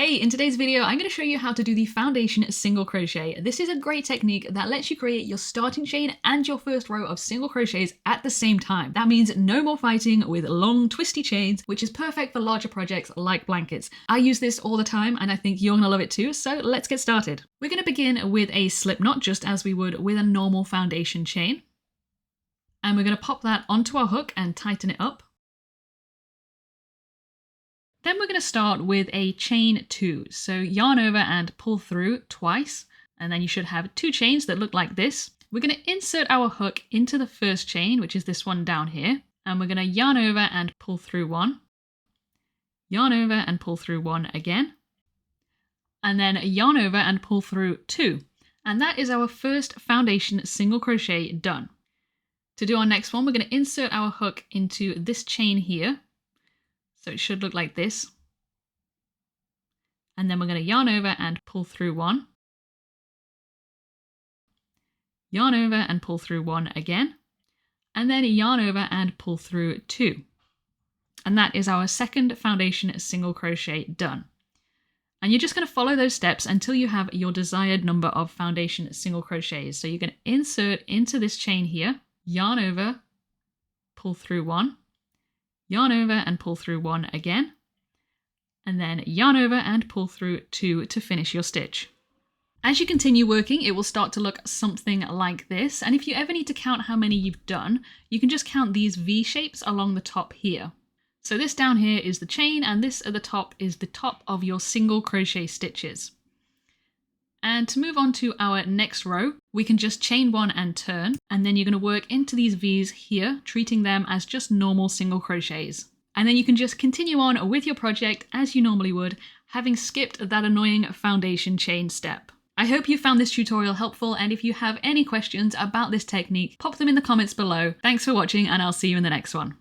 Hey, in today's video, I'm going to show you how to do the foundation single crochet. This is a great technique that lets you create your starting chain and your first row of single crochets at the same time. That means no more fighting with long twisty chains, which is perfect for larger projects like blankets. I use this all the time and I think you're going to love it too, so let's get started. We're going to begin with a slip knot just as we would with a normal foundation chain. And we're going to pop that onto our hook and tighten it up. Then we're going to start with a chain 2. So yarn over and pull through twice, and then you should have 2 chains that look like this. We're going to insert our hook into the first chain, which is this one down here, and we're going to yarn over and pull through 1, yarn over and pull through 1 again, and then yarn over and pull through 2. And that is our first foundation single crochet done. To do our next one, we're going to insert our hook into this chain here. So it should look like this. And then we're going to yarn over and pull through 1. Yarn over and pull through 1 again. And then yarn over and pull through 2. And that is our second foundation single crochet done. And you're just going to follow those steps until you have your desired number of foundation single crochets. So you're going to insert into this chain here, yarn over, pull through 1. Yarn over and pull through 1 again, and then yarn over and pull through 2 to finish your stitch. As you continue working, it will start to look something like this, and if you ever need to count how many you've done, you can just count these V shapes along the top here. So this down here is the chain, and this at the top is the top of your single crochet stitches. And to move on to our next row, we can just chain 1 and turn, and then you're going to work into these V's here, treating them as just normal single crochets. And then you can just continue on with your project as you normally would, having skipped that annoying foundation chain step. I hope you found this tutorial helpful, and if you have any questions about this technique, pop them in the comments below. Thanks for watching, and I'll see you in the next one.